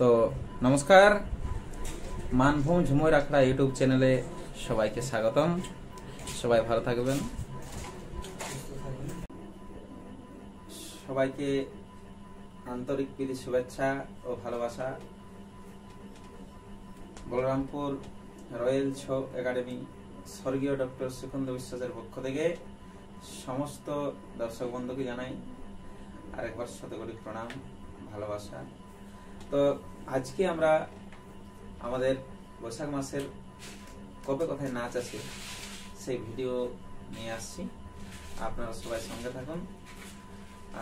তো নমস্কার, মানভূম ঝুমুর আখড়া ইউটিউব চ্যানেলে সবাইকে স্বাগতম। সবাই ভালো থাকবেন। সবাইকে আন্তরিক প্রীতি শুভেচ্ছা ও ভালোবাসা। বলরামপুর রয়্যাল ছৌ একাডেমি স্বর্গীয় ডক্টর সুখেন্দু বিশ্বাসের পক্ষ থেকে সমস্ত দর্শক বন্ধুকে জানাই আরেকবার শতকোটি প্রণাম, ভালোবাসা। তো আজকে আমরা আমাদের বৈশাখ মাসের কবে কোথায় নাচ আছে সেই ভিডিও নিয়ে আসছি। আপনারা সবাই সঙ্গে থাকুন।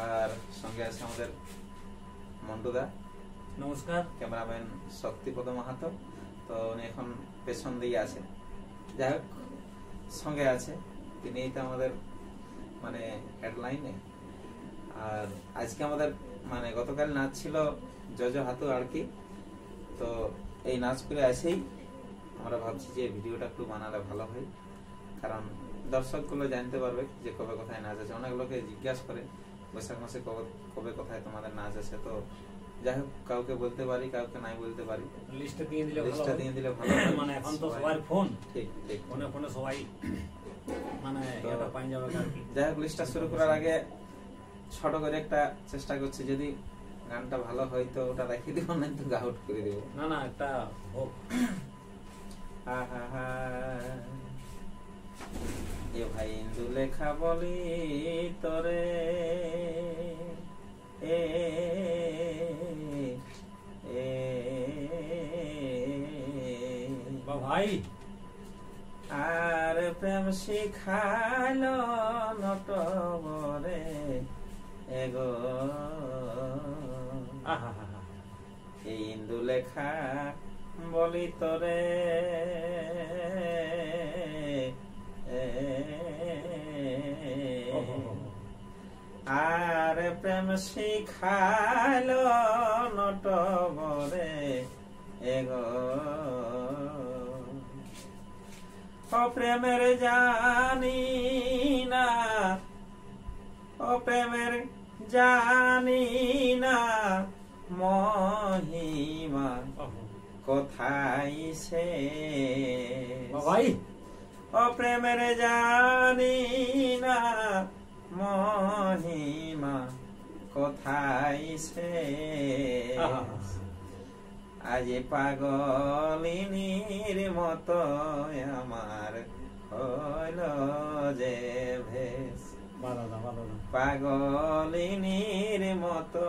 আর সঙ্গে আছে আমাদের মন্টুদা, নমস্কার, ক্যামেরাম্যান শক্তিপদ মাহাতো। তো উনি এখন পেছন দিয়ে আছে, যাই হোক সঙ্গে আছে, তিনি তো আমাদের মানে হেডলাইনে। আর আজকে আমাদের মানে গতকাল নাচ ছিল জজ হাতু আর কি। তো এই নাচ করে আসেই আমরা ভাবছি যে ভিডিওটা একটু বানালে ভালো হয়, কারণ দর্শকগুলো জানতে পারবে যে কবে কোথায় নাচ আছে। অনেক লোকে জিজ্ঞাসা করে বৈশাখ মাসে কবে কোথায় তোমাদের নাচ আছে। তো যাই হোক, কাউকে বলতে পারি, কাউকে নাই বলতে পারি। লিস্টটা দিয়ে দিলে ভালো হয়। মানে এখন তো সবার ফোন, ঠিক ঠিক ফোনে সবাই মানে এটা পাই যাবে আর কি। যাই হোক, লিস্টটা শুরু করার আগে ছোট করে একটা চেষ্টা করছি, যদি গানটা ভালো হয় তো ওটা রেখে দিব, না তো আউট করে দেব। না একটা হোক। এ ভাই ইন্দু লেখা বলি তোরে, এ ভাই আর প্রেম শিখালো নটবরে এগো, এই ইন্দু লেখা বলি তোরে, আর প্রেম শিখালো নটবরে এগো, ও প্রেমের জানি না, ও প্রেমের জানি না মহিমা কোথায় সে ভাই, ও প্রেমের জানি না মহিমা কোথায় সে, আজ পাগলিনীর মতো আমার হইল যে ভেষ, পাগলিনীর মতো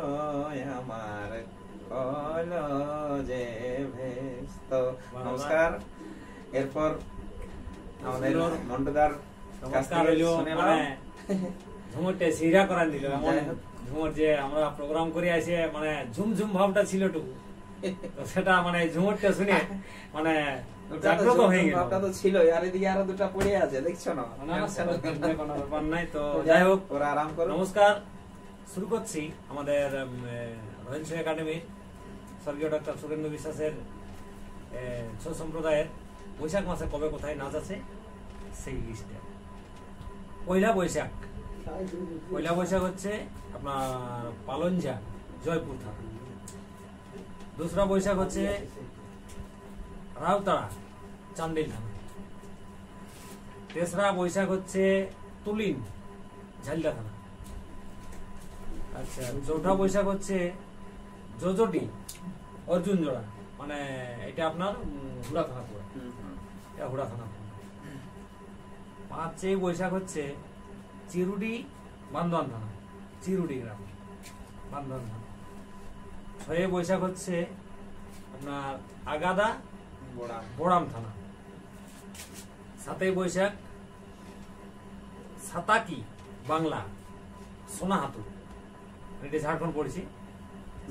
আমার হইল যে ভেষ। তো নমস্কার। এরপর আমাদের মন্টুদার কাছ থেকে শুনে নাও। ঝুমুরটা সিরা করার দিল, এমন ঝুমুর যে আমরা প্রোগ্রাম করে আসে মানে ঝুমঝুম ভাবটা ছিল টুকু, সেটা মানে ঝুমুরটা শুনে মানে জাগ্রত হয়ে গেল। ভাবটা তো ছিল, আর এদিকে আরো দুটো পড়ে আছে, দেখছো না? কোনো ব্যাপার নাই। তো যাই হোক, ওরা আরাম করো। নমস্কার, শুরু করছি আমাদের রয়্যাল ছৌ একাডেমির স্বর্গীয় ডক্টর সুখেন্দু বিশ্বাসের ছৌ সম্প্রদায়ের বৈশাখ মাসে কবে কোথায় নাচ আছে সেই লিস্টে। পয়লা বৈশাখ হচ্ছে আপনার পালনঝা, জয়পুর থানা। দোসরা বৈশাখ হচ্ছে রাউতাড়া, চান্দিল থানা। তেসরা বৈশাখ হচ্ছে তুলিন, ঝালদা থানা। আচ্ছা, চৌঠা বৈশাখ হচ্ছে জজটি, অর্জুন জোড়া, মানে এটা আপনার হুড়া থানা পড়ে, এটা হুড়া থানা। পাঁচই বৈশাখ হচ্ছে চিরুডি, বান্দোয়ান থানা, চিরুডি গ্রাম, বান্দোয়ান থানা। ছয় বৈশাখ হচ্ছে আপনার আগাদা, বোড়াম থানা। সাতই বৈশাখ সাতাকি, বাংলা, সোনাহাতু, এটা ঝাড়খণ্ড পড়েছি।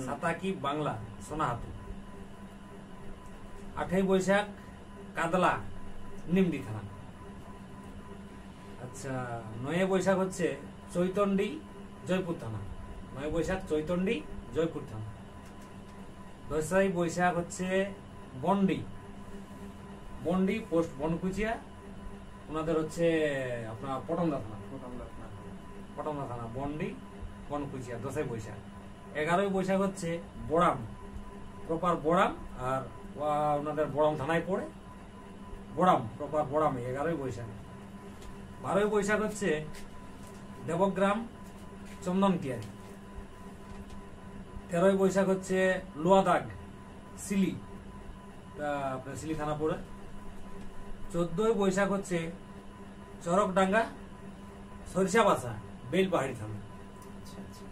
সাতাকি বাংলা, সোনাহাতু। আটই বৈশাখ কাদলা, নিমডি থানা। আচ্ছা, 9 বৈশাখ হচ্ছে চৈতন্ডি, জয়পুর থানা। 9 বৈশাখ চৈতন্ডি, জয়পুর থানা। 10ই বৈশাখ হচ্ছে বন্ডি, পোস্ট বনকুচিয়া, ওনাদের হচ্ছে আপনার পটমদা থানা, বন্ডি, বনকুচিয়া। 10ই বৈশাখ। 11ই বৈশাখ হচ্ছে বোড়াম, প্রপার বড়াম, আর ওনাদের বড়াম থানায় পড়ে। বড়াম প্রপার বড়ামে 11ই বৈশাখ। 12ই বৈশাখ হচ্ছে দেবগ্রাম চন্দনটিয়ারি। 13ই বৈশাখ হচ্ছে লোয়াদাগ সিলি, আপনার সিলি থানা পড়ে। 14ই বৈশাখ হচ্ছে চরকডাঙ্গা সরিষাবাসা বেলপাহাড়ি থানা। আচ্ছা আচ্ছা।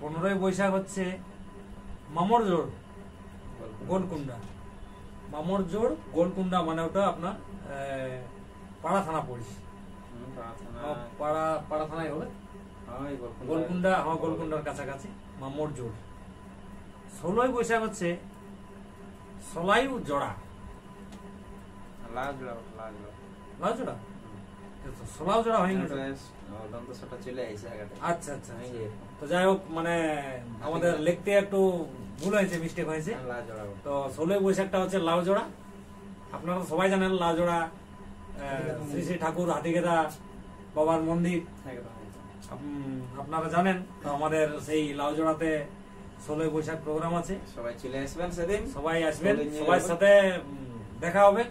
15ই বৈশাখ হচ্ছে মামরজোড় গোলকুন্ডা। মামরজোড় গোলকুন্ডা মানে ওটা আপনার পাড়া থানা পড়িস, পাড়া থানায় হবে গোলকুন্ডা, হ্যাঁ গোলকুন্ডার কাছাকাছি মামরজোড়। 16ই বৈশাখ হচ্ছে সলাইউ জোড়া, লাউজোড়া সলাউ জোড়া হয়নি। আচ্ছা আচ্ছা। তো যাই হোক, মানে আমাদের লিখতে একটু ভুল হয়েছে, মিস্টেক হয়েছে। তো 16ই বৈশাখটা হচ্ছে লাউজোড়া। আপনারা সবাই জানেন লাউজোড়া শ্রী শ্রী ঠাকুর হাতিগেদা বাবার মন্দির, আপনারা জানেন। তো আমাদের সেই লাউজোড়াতে 16ই বৈশাখ প্রোগ্রাম আছে। সবাই চলে আসবেন সেদিন, সবাই আসবেন, সবার সাথে দেখা হবে,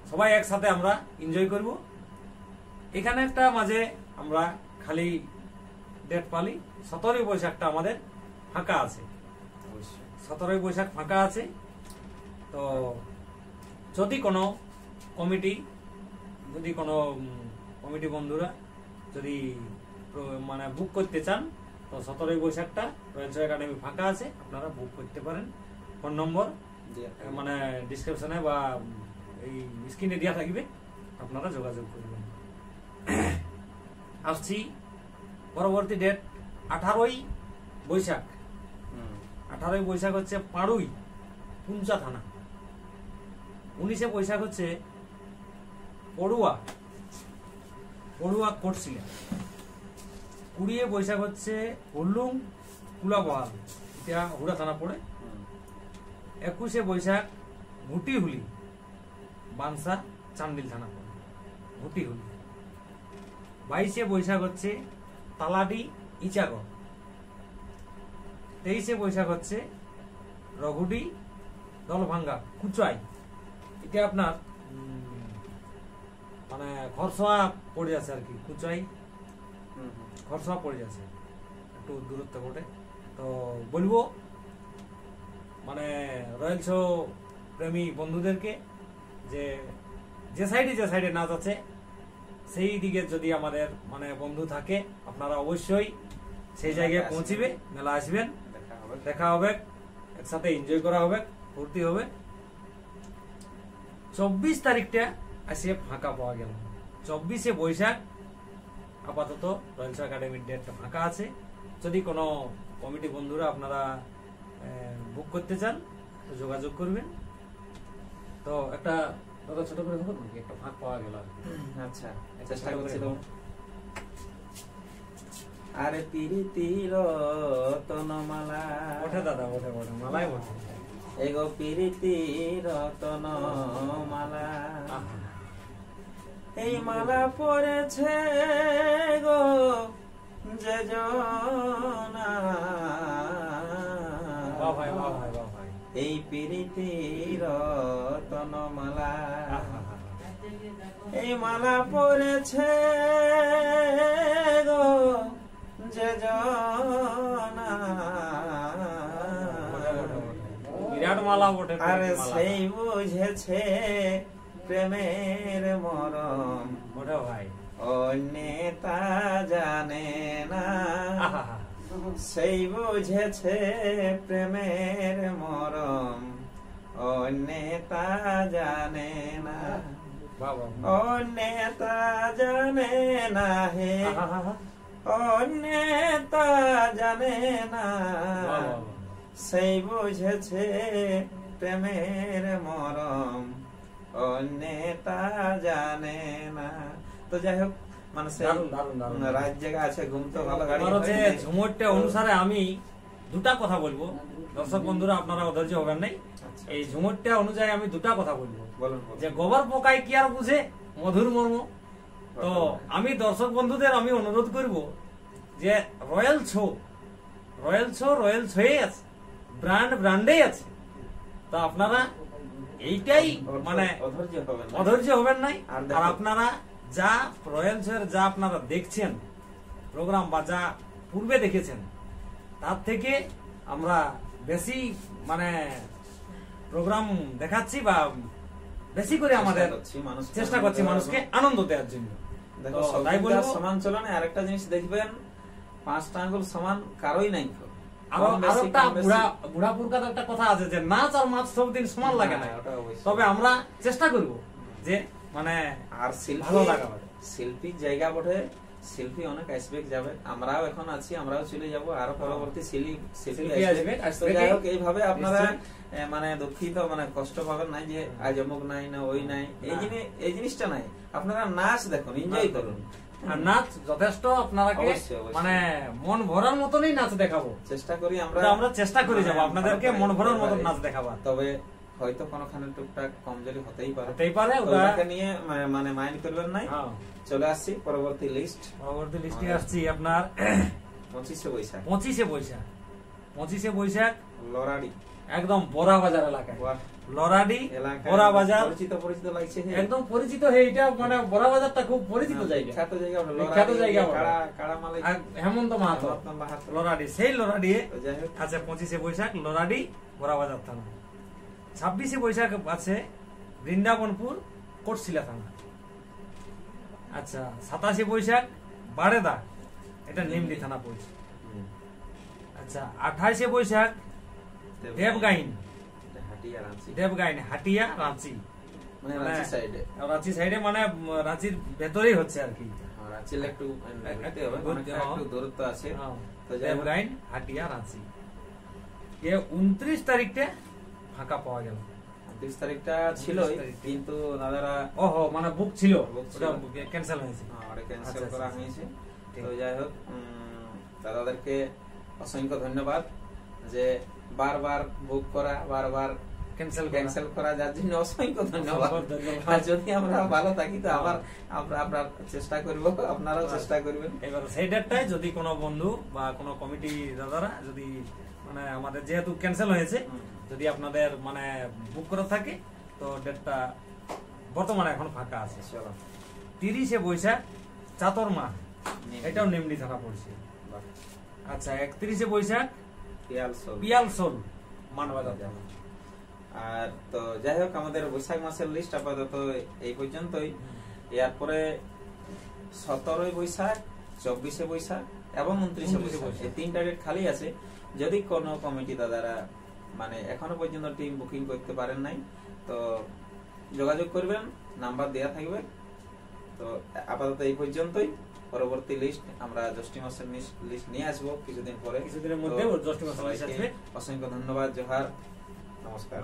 সবাই একসাথে আমরা এনজয় করব। এখানে একটা মাঝে আমরা খালি ডেট পালি, 17ই বৈশাখটা আমাদের ফাঁকা আছে। 17ই বৈশাখ ফাঁকা আছে। তো যদি কোনো কমিটি বন্ধুরা যদি মানে বুক করতে চান, তো 17ই বৈশাখটা রয়্যাল ছৌ একাডেমি ফাঁকা আছে, আপনারা বুক করতে পারেন। ফোন নম্বর মানে ডিসক্রিপশনে বা এই স্ক্রিনে দেওয়া থাকবে, আপনারা যোগাযোগ করবেন। আসছি পরবর্তী ডেট 18ই বৈশাখ। 18ই বৈশাখ হচ্ছে পাড়ুই পুঞ্চা থানা। 19শে বৈশাখ হচ্ছে পড়ুয়া কোটশিলা। 20 বৈশাখ হচ্ছে হুল্লুং কুলাবহাল, এটা হুড়া থানা পড়ে। 21শে বৈশাখ ঘুটিহুলি, বানসা চান্ডিল থানা পড়ে ঘুটিহুলি। 22শে বৈশাখ হচ্ছে তালাডি ইচাগড়। 23শে বৈশাখ হচ্ছে রঘুডি দলভাঙ্গা কুচাই, এটা আপনার মানে খরসোয়া পড়ে যাচ্ছে আর কি, কুচাই খরসোয়া পড়ে যাচ্ছে, একটু দূরত্ব ঘটে। তো বলবো মানে রয়্যাল ছৌ প্রেমী বন্ধুদেরকে যে সাইডে নাচ আছে সেই দিকে যদি আমাদের মানে বন্ধু থাকে, আপনারা অবশ্যই সেই জায়গায় পৌঁছিবে, মেলা আসবেন, দেখা হবে, একসাথে এনজয় করা হবে, ফুর্তি হবে। 24 তারিখটা আসে ফাঁকা পাওয়া গেল। 24শে বৈশাখ আপাতত রয়্যাল ছৌ একাডেমির ডেটটা ফাঁকা আছে। যদি কোনো কমিটি বন্ধুরা আপনারা বুক করতে চান তো যোগাযোগ করবেন। তো একটা দাদা ছোট করে হবে নাকি, একটা ফাঁক পাওয়া গেল। আচ্ছা, চেষ্টা করছিলাম। আরে পিরিতির তনমালা ওঠে দাদা, ওঠে মালাই ওঠে, এগো পিরিতির তনমালা, এই মালা পড়েছে গো যে জনা, এই পিরিতির তনমালা, এই মালা পড়েছে গো যে জনা, আরে সেই বুঝেছে প্রেমের মরম, অন্যে তা জানে না, সেই বুঝেছে প্রেমের মরম, অন্যে তা জানে না, অন্যে তা জানে না, হে অন্যে তা জানে না, সেই বুঝেছে প্রেমের মরম, অন্যে তা জানে না। তো যাই হোক, মানে রাত জায়গা আছে, ঘুমতে ভালো গাড়ি হচ্ছে। ঝুমুরটা অনুসারে আমি দুটা কথা বলবো, দর্শক বন্ধুরা আপনারা অধৈর্য হবেন নাই। এই ঝুমুরটা অনুযায়ী আমি দুটা কথা বলবো, যে গোবর পোকায় কি আর বুঝে মধুর মর্ম। তো আমি দর্শক বন্ধুদের আমি অনুরোধ করব যে রয়্যাল রয়্যালস হয়ে আছে, ব্র্যান্ডেই আছে। তো আপনারা এইটাই মানে অধৈর্য হবেন নাই। আর আপনারা যা রয়্যালসের যা আপনারা দেখছেন প্রোগ্রাম বা যা পূর্বে দেখেছেন তার থেকে আমরা বেশি মানে প্রোগ্রাম দেখাচ্ছি বা বেশি করে আমাদের চেষ্টা করছি মানুষকে আনন্দ দেওয়ার জন্য। তাই বলে সমান চলনে আরেকটা জিনিস দেখবেন, 5টা আঙ্গুল সমান কারোই নাই। বুড়াপুরকার একটা কথা আছে যে নাচ আর মাছ সবদিন সমান লাগে না, তবে আমরা চেষ্টা করব যে মানে আর ভালো লাগা শিল্পীর জায়গা বটে, শিল্পী অনেক আসবে যাবে, আমরাও এখন আছি, আমরাও চলে যাব, আরো পরবর্তী শিল্পী আসবে। যাই হোক এইভাবে আপনারা মানে দুঃখিত মানে কষ্ট পাবেন না যে আজ অমুক নাই না ওই নাই, এই জিনিসটা নাই। আপনারা নাচ দেখুন, এনজয় করুন। আর নাচ যথেষ্ট আপনারাকে মানে মন ভরার মতনই নাচ দেখাবো, চেষ্টা করি আমরা চেষ্টা করে যাব আপনাদেরকে মন ভরার মতন নাচ দেখাবার। তবে হয়তো কোনখানে টুকটাক কমজোরি হতেই পারে, ওটাকে নিয়ে মানে মাইন্ড করবেন নাই। চলে আসছি পরবর্তী লিস্টে আসছি আপনার 25শে বৈশাখ। 25শে বৈশাখ লরাডি, একদম বড়া বাজার এলাকায়। লরাডি বড়া বাজার পরিচিত লাগছে, একদম পরিচিত। এইটা মানে বড়া বাজারটা খুব পরিচিত জায়গা, বিখ্যাত জায়গা। হেমন্ত মাহাতো লরাডি, সেই লরাডি। আচ্ছা 25শে বৈশাখ লরাডি বড়া বাজার থানা। 26শে বৈশাখ আছে বৃন্দাবনপুর কোটশিলা থানা। আচ্ছা 27শে বৈশাখ বারেদা, এটা নিমডি থানা পড়ছে। আচ্ছা 28শে বৈশাখ দেবগাইন, হাটিয়া রাঁচি, মানে রাঁচি সাইডে, মানে রাঁচির ভেতরেই হচ্ছে আর কি, একটু দূরত্ব আছে। দেবগাইন, হাটিয়া, রাঁচি। 29 তারিখটা ফাঁকা পাওয়া গেল। 29 তারিখটা ছিল কিন্তু দাদারা মানে বুক ছিল, ক্যান্সেল হয়েছে, ক্যান্সেল করা হয়েছে। তো যাই হোক দাদাদেরকে অসংখ্য ধন্যবাদ যে বারবার বুক করা, বারবার ক্যান্সেল করা, যার জন্য অসংখ্য ধন্যবাদ। যদি আমরা ভালো থাকি তো আবার আপনার চেষ্টা করব, আপনারাও চেষ্টা করবেন। এবার সেই ডেটটায় যদি কোনো বন্ধু বা কোনো কমিটি দাদারা যদি মানে আমাদের যেহেতু ক্যান্সেল হয়েছে, যদি আপনাদের মানে বুক করা থাকে তো ডেটটা বর্তমানে এখন ফাঁকা আছে। 30শে বৈশাখ চাতরমা, এটাও নিমডি থানা পড়ছে। আচ্ছা 31শে বৈশাখ পিয়ালসোল মানবাজার। আর তো যাই হোক আমাদের বৈশাখ মাসের লিস্ট আপাতত এই পর্যন্তই। এরপরে 17 বৈশাখ, 24শে বৈশাখ এবং 29শে বৈশাখ, এই 3টা ডেট খালি আছে। যদি কোনো কমিটি দাদারা মানে এখনো পর্যন্ত টিম বুকিং করতে পারেন নাই তো যোগাযোগ করবেন, নাম্বার দেয়া থাকবে। তো আপাতত এই পর্যন্তই। পরবর্তী লিস্ট আমরা জ্যৈষ্ঠ মাসের লিস্ট নিয়ে আসবো কিছুদিনের মধ্যে। অসংখ্য ধন্যবাদ, জোহার, নমস্কার।